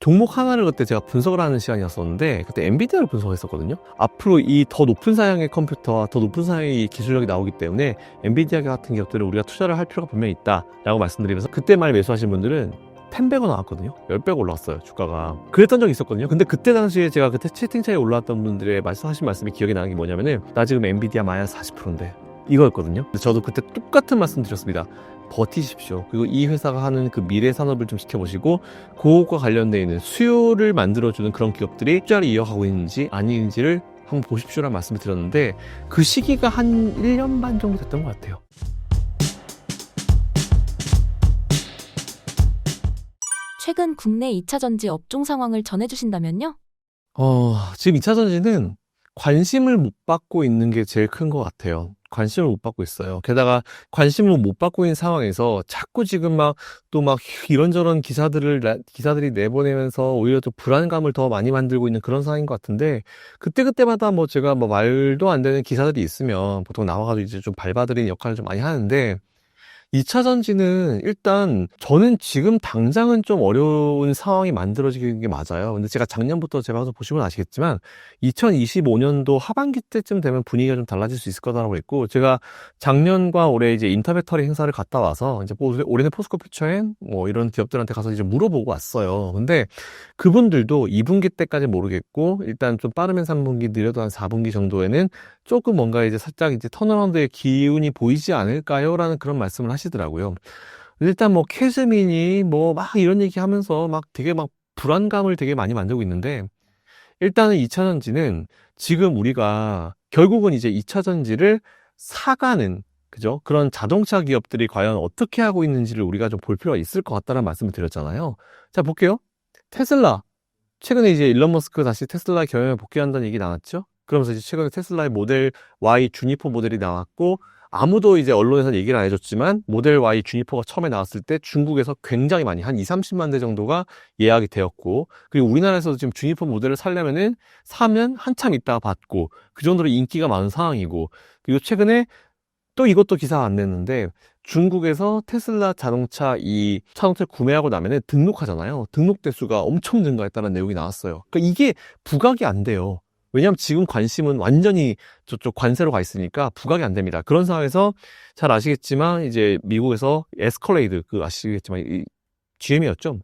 종목 하나를 그때 제가 분석을 하는 시간이었었는데 그때 엔비디아를 분석했었거든요. 앞으로 이 더 높은 사양의 컴퓨터와 더 높은 사양의 기술력이 나오기 때문에 엔비디아 같은 기업들을 우리가 투자를 할 필요가 분명히 있다라고 말씀드리면서 그때 말 매수하신 분들은 10배가 나왔거든요. 10배가 올라왔어요, 주가가. 그랬던 적이 있었거든요. 근데 그때 당시에 제가 그때 채팅창에 올라왔던 분들의 말씀하신 말씀이 기억이 나는 게 뭐냐면은 나 지금 엔비디아 마이너스 40%인데 이거였거든요. 근데 저도 그때 똑같은 말씀 드렸습니다. 버티십시오. 그리고 이 회사가 하는 그 미래 산업을 좀 지켜보시고 그것과 관련되어 있는 수요를 만들어주는 그런 기업들이 투자를 이어가고 있는지 아닌지를 한번 보십시오라는 말씀을 드렸는데 그 시기가 한 1년 반 정도 됐던 것 같아요. 최근 국내 2차전지 업종 상황을 전해주신다면요? 지금 2차전지는 관심을 못 받고 있는 게 제일 큰 것 같아요. 관심을 못 받고 있어요. 게다가 관심을 못 받고 있는 상황에서 자꾸 지금 또 이런저런 기사들이 내보내면서 오히려 좀 불안감을 더 많이 만들고 있는 그런 상황인 것 같은데 그때그때마다 제가 말도 안 되는 기사들이 있으면 보통 나와가지고 이제 좀 밟아드리는 역할을 좀 많이 하는데 2차 전지는 일단 저는 지금 당장은 좀 어려운 상황이 만들어지는 게 맞아요. 근데 제가 작년부터 제 방송 보시면 아시겠지만 2025년도 하반기 때쯤 되면 분위기가 좀 달라질 수 있을 거다라고 했고 제가 작년과 올해 이제 인터배터리 행사를 갔다 와서 이제 올해는 포스코 퓨처엔 이런 기업들한테 가서 이제 물어보고 왔어요. 근데 그분들도 2분기 때까지 모르겠고 일단 좀 빠르면 3분기 느려도 한 4분기 정도에는 조금 뭔가 이제 살짝 이제 턴어라운드의 기운이 보이지 않을까요? 라는 그런 말씀을 하시더라고요. 일단 캐즈민이 이런 얘기 하면서 되게 불안감을 되게 많이 만들고 있는데 일단은 2차전지는 지금 우리가 결국은 이제 2차전지를 사가는 그죠? 그런 자동차 기업들이 과연 어떻게 하고 있는지를 우리가 좀 볼 필요가 있을 것 같다는 말씀을 드렸잖아요. 자, 볼게요. 테슬라. 최근에 이제 일론 머스크 다시 테슬라 경영에 복귀한다는 얘기 나왔죠? 그러면서 이제 최근에 테슬라의 모델 Y 주니퍼 모델이 나왔고 아무도 이제 언론에서 얘기를 안 해줬지만 모델 Y 주니퍼가 처음에 나왔을 때 중국에서 굉장히 많이 한 2-30만 대 정도가 예약이 되었고 그리고 우리나라에서도 지금 주니퍼 모델을 사면 한참 있다가 받고 그 정도로 인기가 많은 상황이고 그리고 최근에 또 이것도 기사 안 냈는데 중국에서 테슬라 자동차를 구매하고 나면은 등록하잖아요. 등록 대수가 엄청 증가했다는 내용이 나왔어요. 그러니까 이게 부각이 안 돼요. 왜냐하면 지금 관심은 완전히 저쪽 관세로 가 있으니까 부각이 안 됩니다. 그런 상황에서 잘 아시겠지만 이제 미국에서 에스컬레이드 아시겠지만 GM이었죠.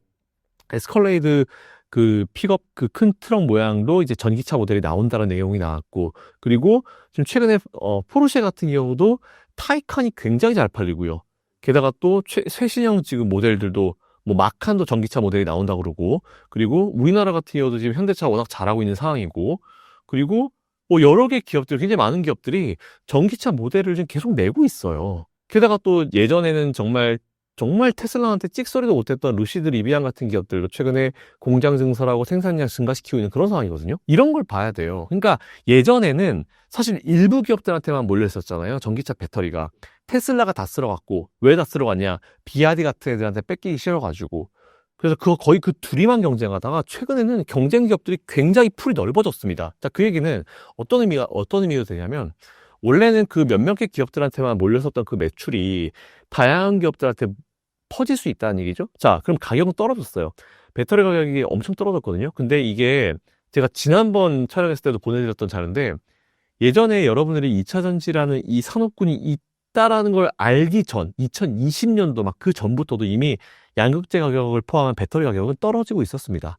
에스컬레이드 픽업 큰 트럭 모양도 이제 전기차 모델이 나온다는 내용이 나왔고 그리고 지금 최근에 포르쉐 같은 경우도 타이칸이 굉장히 잘 팔리고요. 게다가 또 최신형 지금 모델들도 마칸도 전기차 모델이 나온다고 그러고 그리고 우리나라 같은 경우도 지금 현대차 워낙 잘하고 있는 상황이고 그리고 여러 개 기업들 굉장히 많은 기업들이 전기차 모델을 지금 계속 내고 있어요. 게다가 또 예전에는 정말 테슬라한테 찍소리도 못했던 루시드 리비안 같은 기업들도 최근에 공장 증설하고 생산량 증가시키고 있는 그런 상황이거든요. 이런 걸 봐야 돼요. 그러니까 예전에는 사실 일부 기업들한테만 몰려있었잖아요. 전기차 배터리가. 테슬라가 다 쓸어갔고 왜 다 쓸어갔냐. 비아디 같은 애들한테 뺏기기 싫어가지고 그래서 거의 그 둘이만 경쟁하다가 최근에는 경쟁 기업들이 굉장히 풀이 넓어졌습니다. 자, 그 얘기는 어떤 의미가 되냐면 원래는 그 몇몇 개 기업들한테만 몰렸었던 그 매출이 다양한 기업들한테 퍼질 수 있다는 얘기죠. 자, 그럼 가격은 떨어졌어요. 배터리 가격이 엄청 떨어졌거든요. 근데 이게 제가 지난번 촬영했을 때도 보내드렸던 자료인데 예전에 여러분들이 2차전지라는 이 산업군이 있다라는 걸 알기 전 2020년도 그 전부터도 이미 양극재 가격을 포함한 배터리 가격은 떨어지고 있었습니다.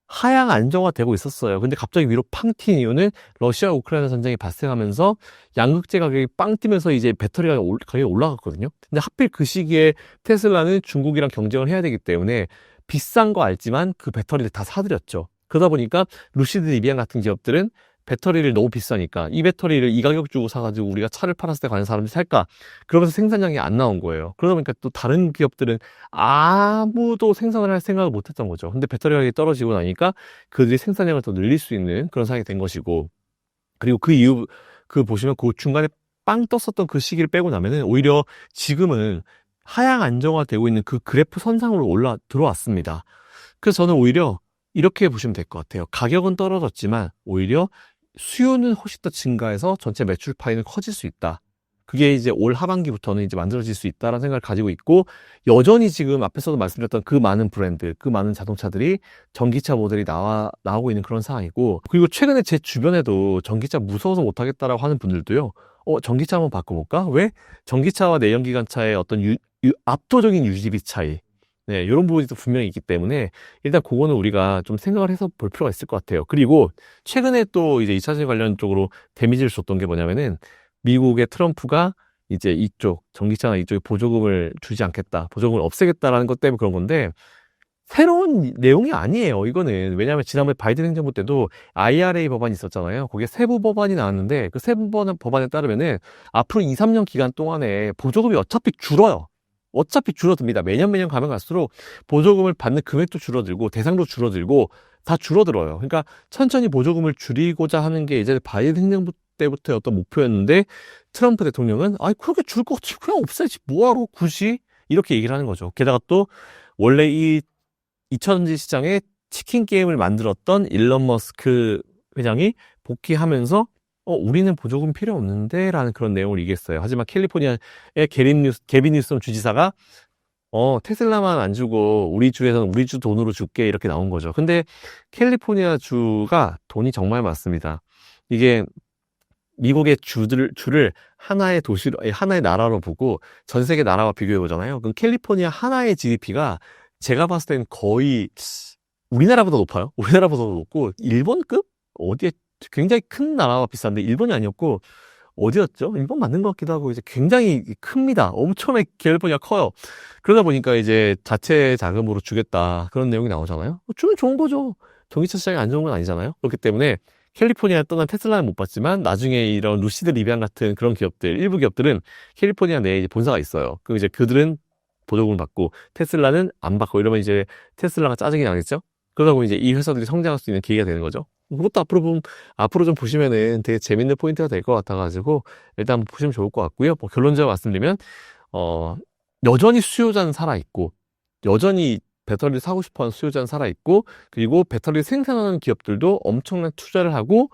하향 안정화되고 있었어요. 근데 갑자기 위로 팡 튄 이유는 러시아 우크라이나 전쟁이 발생하면서 양극재 가격이 빵 뛰면서 이제 배터리 가격이 올라갔거든요. 근데 하필 그 시기에 테슬라는 중국이랑 경쟁을 해야 되기 때문에 비싼 거 알지만 그 배터리를 다 사들였죠. 그러다 보니까 루시드 리비안 같은 기업들은 배터리를 너무 비싸니까 이 배터리를 이 가격 주고 사가지고 우리가 차를 팔았을 때 과연 사람들이 살까? 그러면서 생산량이 안 나온 거예요. 그러다 보니까 또 다른 기업들은 아무도 생산을 할 생각을 못 했던 거죠. 근데 배터리 가격이 떨어지고 나니까 그들이 생산량을 더 늘릴 수 있는 그런 상황이 된 것이고 그리고 그 이후 보시면 그 중간에 빵 떴었던 그 시기를 빼고 나면은 오히려 지금은 하향 안정화되고 있는 그 그래프 선상으로 들어왔습니다. 그래서 저는 오히려 이렇게 보시면 될 것 같아요. 가격은 떨어졌지만 오히려 수요는 훨씬 더 증가해서 전체 매출 파이는 커질 수 있다. 그게 이제 올 하반기부터는 이제 만들어질 수 있다라는 생각을 가지고 있고, 여전히 지금 앞에서도 말씀드렸던 그 많은 브랜드, 그 많은 자동차들이 전기차 모델이 나오고 있는 그런 상황이고, 그리고 최근에 제 주변에도 전기차 무서워서 못하겠다라고 하는 분들도요, 전기차 한번 바꿔볼까? 왜? 전기차와 내연기관차의 어떤 압도적인 유지비 차이, 네, 이런 부분이 또 분명히 있기 때문에 일단 그거는 우리가 좀 생각을 해서 볼 필요가 있을 것 같아요. 그리고 최근에 또 이제 2차전지 관련 쪽으로 데미지를 줬던 게 뭐냐면은, 미국의 트럼프가 이제 이쪽 전기차나 이쪽에 보조금을 주지 않겠다, 보조금을 없애겠다라는 것 때문에 그런 건데, 새로운 내용이 아니에요, 이거는. 왜냐하면 지난번에 바이든 행정부 때도 IRA 법안이 있었잖아요. 거기에 세부 법안이 나왔는데, 그 세부 법안에 따르면은 앞으로 2, 3년 기간 동안에 보조금이 어차피 줄어요. 어차피 줄어듭니다. 매년 가면 갈수록 보조금을 받는 금액도 줄어들고 대상도 줄어들고 다 줄어들어요. 그러니까 천천히 보조금을 줄이고자 하는 게 이제 바이든 행정부 때부터의 어떤 목표였는데, 트럼프 대통령은 그렇게 줄 거 없지, 그냥 없애지 뭐하러 굳이, 이렇게 얘기를 하는 거죠. 게다가 또 원래 이 2차전지 시장에 치킨 게임을 만들었던 일론 머스크 회장이 복귀하면서 우리는 보조금 필요 없는데 라는 그런 내용을 얘기했어요. 하지만 캘리포니아의 게빈 뉴섬 주지사가 테슬라만 안 주고 우리 주에서는 우리 주 돈으로 줄게, 이렇게 나온 거죠. 근데 캘리포니아 주가 돈이 정말 많습니다. 이게 미국의 주를 하나의 도시로, 하나의 나라로 보고 전 세계 나라와 비교해 보잖아요. 그럼 캘리포니아 하나의 GDP가 제가 봤을 땐 거의 우리나라보다 높아요. 우리나라보다 높고, 일본급? 어디에 굉장히 큰 나라와 비슷한데 일본이 아니었고, 어디였죠? 일본 맞는 것 같기도 하고, 이제 굉장히 큽니다. 엄청나게 캘리포니아 커요. 그러다 보니까 이제 자체 자금으로 주겠다, 그런 내용이 나오잖아요. 주면 좋은 거죠. 전기차 시장이 안 좋은 건 아니잖아요. 그렇기 때문에 캘리포니아에 떠난 테슬라는 못 봤지만, 나중에 이런 루시드 리비안 같은 그런 기업들, 일부 기업들은 캘리포니아 내에 이제 본사가 있어요. 그럼 이제 그들은 보조금을 받고 테슬라는 안 받고, 이러면 이제 테슬라가 짜증이 나겠죠? 그러다 보면 이제 이 회사들이 성장할 수 있는 계기가 되는 거죠. 그것도 앞으로 좀 보시면은 되게 재밌는 포인트가 될 것 같아가지고, 일단 한번 보시면 좋을 것 같고요. 결론적으로 말씀드리면, 여전히 수요자는 살아있고, 여전히 배터리를 사고 싶어 하는 수요자는 살아있고, 그리고 배터리를 생산하는 기업들도 엄청난 투자를 하고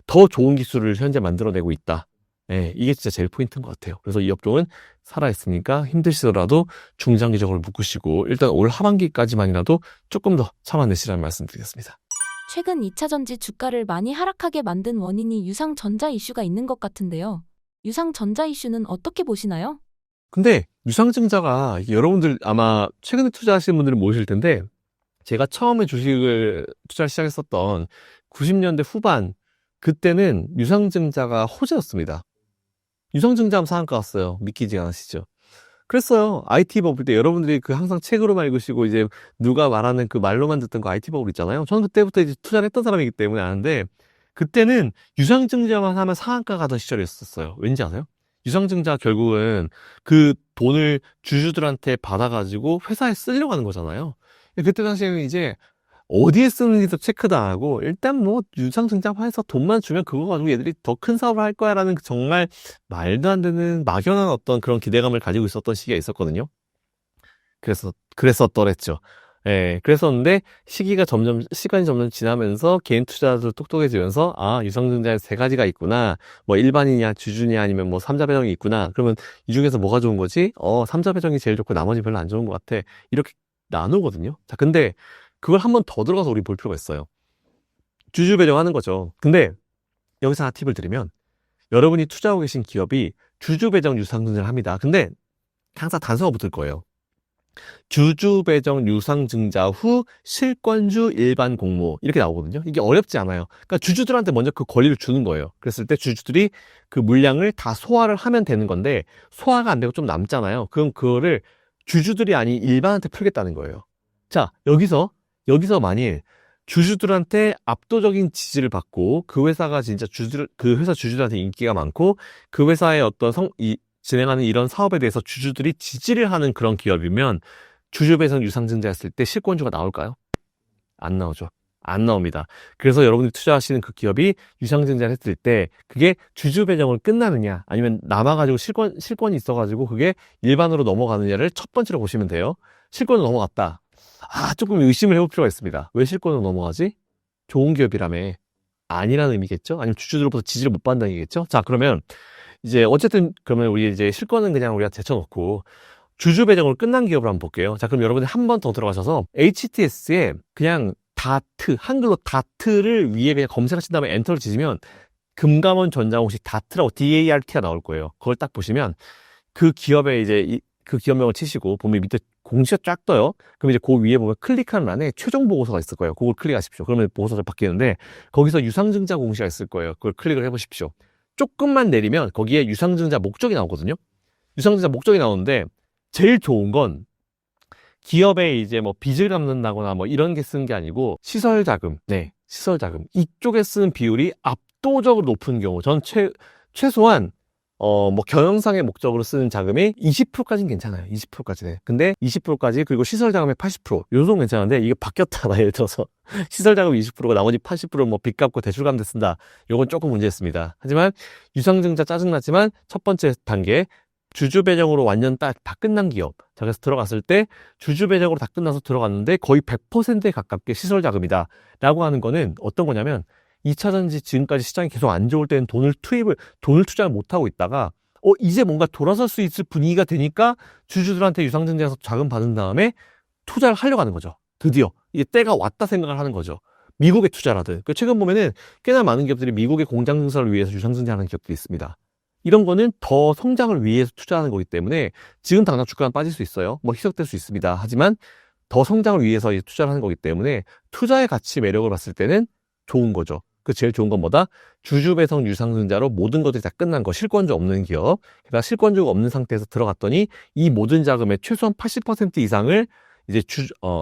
더 좋은 기술을 현재 만들어내고 있다. 네, 이게 진짜 제일 포인트인 것 같아요. 그래서 이 업종은 살아있으니까 힘드시더라도 중장기적으로 묶으시고, 일단 올 하반기까지만이라도 조금 더 참아내시라는 말씀 드리겠습니다. 최근 2차전지 주가를 많이 하락하게 만든 원인이 유상전자 이슈가 있는 것 같은데요. 유상전자 이슈는 어떻게 보시나요? 근데 유상증자가, 여러분들 아마 최근에 투자하시는 분들은 모르실 텐데, 제가 처음에 주식을 투자를 시작했었던 90년대 후반, 그때는 유상증자가 호재였습니다. 유상증자하면 상한가 왔어요. 믿기지 않으시죠? 그랬어요. IT 버블 때 여러분들이 그 항상 책으로만 읽으시고 이제 누가 말하는 그 말로만 듣던 그 IT 버블 있잖아요. 저는 그때부터 이제 투자를 했던 사람이기 때문에 아는데, 그때는 유상증자만 하면 상한가 가던 시절이었었어요. 왠지 아세요? 유상증자 결국은 그 돈을 주주들한테 받아가지고 회사에 쓰려고 하는 거잖아요. 그때 당시에는 이제 어디에 쓰는지도 체크도 안 하고, 일단 뭐 유상증자해서 돈만 주면 그거 가지고 얘들이 더 큰 사업을 할 거야라는 정말 말도 안 되는 막연한 어떤 그런 기대감을 가지고 있었던 시기가 있었거든요. 그랬었더랬죠. 예, 그랬었는데 시간이 점점 지나면서 개인 투자자들 똑똑해지면서, 유상증자에 세 가지가 있구나. 뭐 일반이냐, 주주냐, 아니면 뭐 삼자 배정이 있구나. 그러면 이 중에서 뭐가 좋은 거지? 삼자 배정이 제일 좋고 나머지 별로 안 좋은 것 같아. 이렇게 나누거든요. 자, 근데 그걸 한 번 더 들어가서 우리 볼 필요가 있어요. 주주 배정하는 거죠. 근데 여기서 하나 팁을 드리면, 여러분이 투자하고 계신 기업이 주주 배정 유상증자를 합니다. 근데 항상 단서가 붙을 거예요. 주주 배정 유상증자 후 실권주 일반 공모, 이렇게 나오거든요. 이게 어렵지 않아요. 그러니까 주주들한테 먼저 그 권리를 주는 거예요. 그랬을 때 주주들이 그 물량을 다 소화를 하면 되는 건데, 소화가 안 되고 좀 남잖아요. 그럼 그거를 주주들이 아닌 일반한테 풀겠다는 거예요. 자, 여기서 만일 주주들한테 압도적인 지지를 받고, 그 회사가 진짜 그 회사 주주들한테 인기가 많고, 그 회사의 어떤 진행하는 이런 사업에 대해서 주주들이 지지를 하는 그런 기업이면, 주주 배정 유상증자했을 때 실권주가 나올까요? 안 나오죠. 안 나옵니다. 그래서 여러분들이 투자하시는 그 기업이 유상증자를 했을 때 그게 주주 배정을 끝나느냐, 아니면 남아가지고 실권이 있어가지고 그게 일반으로 넘어가느냐를 첫 번째로 보시면 돼요. 실권으로 넘어갔다. 조금 의심을 해볼 필요가 있습니다. 왜 실권으로 넘어가지? 좋은 기업이라며. 아니라는 의미겠죠? 아니면 주주들로부터 지지를 못 받는다는 얘기겠죠? 자, 그러면 이제 어쨌든 그러면 우리 이제 실권은 그냥 우리가 제쳐놓고 주주 배정으로 끝난 기업을 한번 볼게요. 자, 그럼 여러분들 한 번 더 들어가셔서 HTS에 그냥 다트, 한글로 다트를 위에 그냥 검색하신 다음에 엔터를 치시면 금감원 전자공식 다트라고 DART가 나올 거예요. 그걸 딱 보시면 그 기업의 이제 그 기업명을 치시고 보면 밑에 공시가 쫙 떠요. 그럼 이제 그 위에 보면 클릭하는 안에 최종 보고서가 있을 거예요. 그걸 클릭하십시오. 그러면 보고서가 바뀌는데 거기서 유상증자 공시가 있을 거예요. 그걸 클릭을 해보십시오. 조금만 내리면 거기에 유상증자 목적이 나오거든요. 유상증자 목적이 나오는데 제일 좋은 건 기업에 이제 뭐 빚을 갚는다거나 뭐 이런 게 쓰는 게 아니고 시설자금, 네, 시설자금 이쪽에 쓰는 비율이 압도적으로 높은 경우, 전 최소한 뭐 경영상의 목적으로 쓰는 자금이 20%까지는 괜찮아요. 20%까지는. 근데 20%까지 그리고 시설자금의 80%, 요 정도 괜찮은데 이게 바뀌었다. 예를 들어서 시설자금 20%가 나머지 80%뭐 빚 갚고 대출 갚는 데 쓴다. 요건 조금 문제였습니다. 하지만 유상증자 짜증났지만 첫 번째 단계 주주 배정으로 완전 다 끝난 기업. 자, 그래서 들어갔을 때 주주 배정으로 다 끝나서 들어갔는데 거의 100%에 가깝게 시설 자금이다. 라고 하는 거는 어떤 거냐면 2차전지 지금까지 시장이 계속 안 좋을 때는 돈을 투자를 못하고 있다가 이제 뭔가 돌아설 수 있을 분위기가 되니까 주주들한테 유상증자에서 자금 받은 다음에 투자를 하려고 하는 거죠. 드디어 이제 때가 왔다 생각을 하는 거죠. 미국에 투자라든. 최근 보면은 꽤나 많은 기업들이 미국의 공장 증설을 위해서 유상증자하는 기업들이 있습니다. 이런 거는 더 성장을 위해서 투자하는 거기 때문에 지금 당장 주가는 빠질 수 있어요. 뭐 희석될 수 있습니다. 하지만 더 성장을 위해서 투자를 하는 거기 때문에 투자의 가치 매력을 봤을 때는 좋은 거죠. 그 제일 좋은 건 뭐다? 주주 배정 유상증자로 모든 것들이 다 끝난 거, 실권주 없는 기업, 게다가 실권주가 없는 상태에서 들어갔더니 이 모든 자금의 최소한 80% 이상을 이제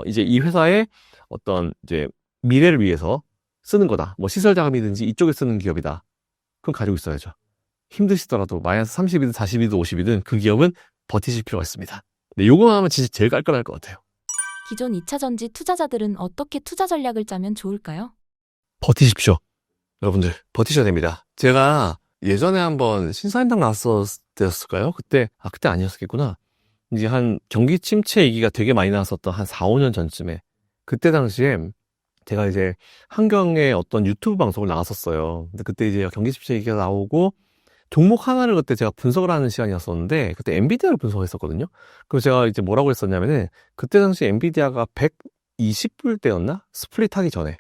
이제 이 회사의 어떤 이제 미래를 위해서 쓰는 거다. 뭐 시설 자금이든지 이쪽에 쓰는 기업이다. 그럼 가지고 있어야죠. 힘드시더라도 마이너스 30이든 40이든 50이든 그 기업은 버티실 필요가 있습니다. 네, 요거만 하면 진짜 제일 깔끔할 것 같아요. 기존 2차전지 투자자들은 어떻게 투자 전략을 짜면 좋을까요? 버티십시오. 여러분들 버티셔야 됩니다. 제가 예전에 한번 신사임당 나왔을 때였을까요? 그때 아니었겠구나. 이제 한 경기 침체 얘기가 되게 많이 나왔었던 한 4, 5년 전쯤에 그때 당시에 제가 이제 한경의 어떤 유튜브 방송을 나갔었어요. 근데 그때 이제 경기 침체 얘기가 나오고 종목 하나를 그때 제가 분석을 하는 시간이었었는데 그때 엔비디아를 분석했었거든요. 그래서 제가 이제 뭐라고 했었냐면은 그때 당시 엔비디아가 120불대였나? 스플릿 하기 전에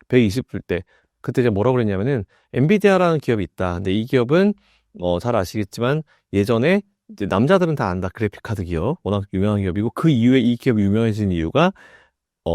120불 때 그때 제가 뭐라고 그랬냐면은 엔비디아라는 기업이 있다. 근데 이 기업은 잘 아시겠지만 예전에 이제 남자들은 다 안다. 그래픽 카드 기업 워낙 유명한 기업이고 그 이후에 이 기업이 유명해진 이유가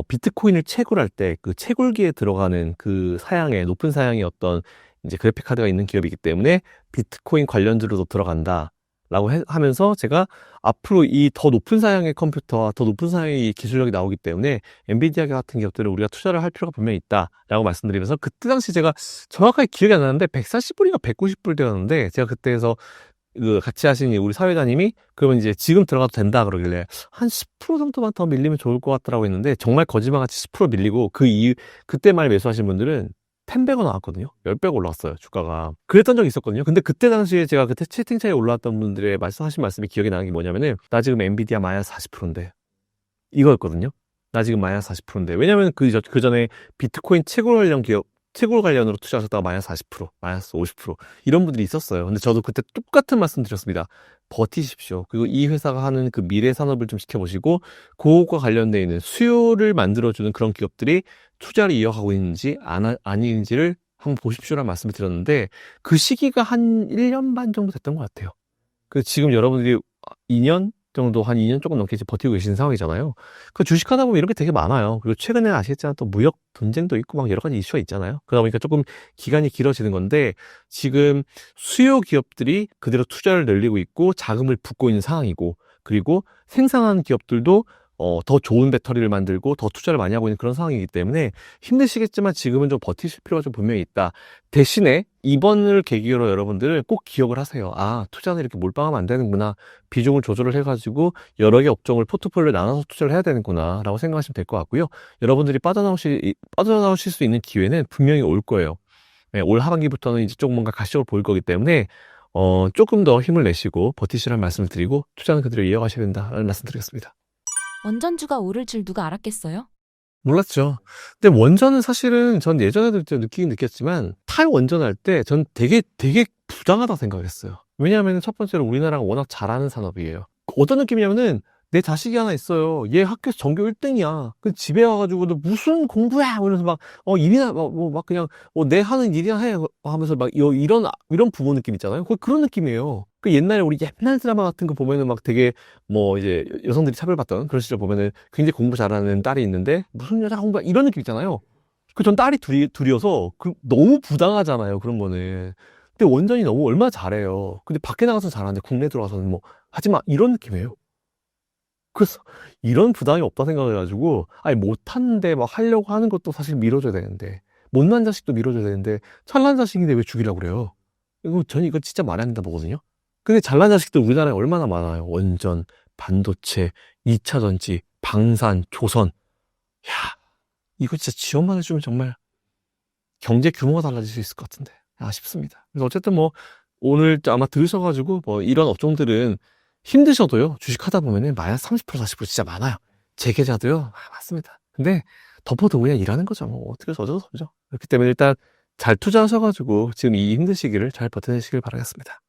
비트코인을 채굴할 때 그 채굴기에 들어가는 그 사양의 높은 사양의 어떤 이제 그래픽 카드가 있는 기업이기 때문에 비트코인 관련주로도 들어간다. 라고 하면서 제가 앞으로 이 더 높은 사양의 컴퓨터와 더 높은 사양의 기술력이 나오기 때문에 엔비디아 같은 기업들을 우리가 투자를 할 필요가 분명히 있다라고 말씀드리면서 그때 당시 제가 정확하게 기억이 안 나는데 140불인가 190불 되었는데 제가 그때에서 그 같이 하신 우리 사회자님이 그러면 이제 지금 들어가도 된다 그러길래 한 10% 정도만 더 밀리면 좋을 것 같더라고 했는데 정말 거짓말같이 10% 밀리고 그때 말 매수하신 분들은 10배가 나왔거든요. 10배가 올라왔어요, 주가가. 그랬던 적이 있었거든요. 근데 그때 당시에 제가 그때 채팅창에 올라왔던 분들의 말씀하신 말씀이 기억이 나는 게 뭐냐면은 나 지금 엔비디아 마이너스 40%인데 이거였거든요. 나 지금 마이너스 40%인데 왜냐면 그 전에 비트코인 채굴 관련으로 투자하셨다가 마이너스 40%, 마이너스 50% 이런 분들이 있었어요. 근데 저도 그때 똑같은 말씀 드렸습니다. 버티십시오. 그리고 이 회사가 하는 그 미래 산업을 좀 지켜보시고 그것과 관련되어 있는 수요를 만들어주는 그런 기업들이 투자를 이어가고 있는지 아닌지를 한번 보십시오라는 말씀을 드렸는데 그 시기가 한 1년 반 정도 됐던 것 같아요. 그 지금 여러분들이 2년 정도 한 2년 조금 넘게 버티고 계시는 상황이잖아요. 그 주식하다 보면 이런 게 되게 많아요. 그리고 최근에 아시겠지만 또 무역 분쟁도 있고 막 여러 가지 이슈가 있잖아요. 그러다 보니까 조금 기간이 길어지는 건데 지금 수요 기업들이 그대로 투자를 늘리고 있고 자금을 붓고 있는 상황이고 그리고 생산하는 기업들도 더 좋은 배터리를 만들고 더 투자를 많이 하고 있는 그런 상황이기 때문에 힘드시겠지만 지금은 좀 버티실 필요가 좀 분명히 있다. 대신에 이번을 계기로 여러분들 꼭 기억을 하세요. 투자는 이렇게 몰빵하면 안 되는구나. 비중을 조절을 해가지고 여러 개 업종을 포트폴리오에 나눠서 투자를 해야 되는구나 라고 생각하시면 될 것 같고요. 여러분들이 빠져나오실 수 있는 기회는 분명히 올 거예요. 네, 올 하반기부터는 이제 조금 뭔가 가시적으로 보일 거기 때문에 조금 더 힘을 내시고 버티시라는 말씀을 드리고 투자는 그대로 이어가셔야 된다라는 말씀 드리겠습니다. 원전주가 오를 줄 누가 알았겠어요? 몰랐죠. 근데 원전은 사실은 전 예전에도 느끼긴 느꼈지만 탈원전할 때 전 되게 부당하다 생각했어요. 왜냐하면 첫 번째로 우리나라가 워낙 잘하는 산업이에요. 어떤 느낌이냐면은 내 자식이 하나 있어요. 얘 학교에서 전교 1등이야. 그 집에 와가지고도 무슨 공부야! 이러면서 막, 일이나, 막 그냥, 내 하는 일이나 해! 하면서 막, 이런 부모 느낌 있잖아요. 그런 느낌이에요. 그 옛날에 우리 옛날 드라마 같은 거 보면은 막 되게, 이제 여성들이 차별받던 그런 시절 보면은 굉장히 공부 잘하는 딸이 있는데 무슨 여자 공부, 이런 느낌 있잖아요. 전 딸이 둘이어서 너무 부당하잖아요. 그런 거는. 근데 원전이 너무 얼마나 잘해요. 근데 밖에 나가서 잘하는데 국내 들어와서는 뭐, 하지마! 이런 느낌이에요. 그래서 이런 부담이 없다 생각해가지고 아니 못하는데 막 하려고 하는 것도 사실 밀어줘야 되는데 못난 자식도 밀어줘야 되는데 잘난 자식인데 왜 죽이려고 그래요? 저는 이거 진짜 말이 안 된다 보거든요. 근데 잘난 자식들 우리나라에 얼마나 많아요. 원전, 반도체, 2차 전지, 방산, 조선. 야, 이거 진짜 지원만 해주면 정말 경제 규모가 달라질 수 있을 것 같은데 아쉽습니다. 그래서 어쨌든 뭐 오늘 아마 들으셔가지고 뭐 이런 업종들은 힘드셔도요 주식하다 보면은 마이너스 30% 40% 진짜 많아요. 제 계좌도요. 맞습니다. 근데 덮어도 그냥 일하는 거죠. 뭐 어떻게 어쩔 수 없죠. 그렇기 때문에 일단 잘 투자하셔가지고 지금 이 힘든 시기를 잘 버텨내시길 바라겠습니다.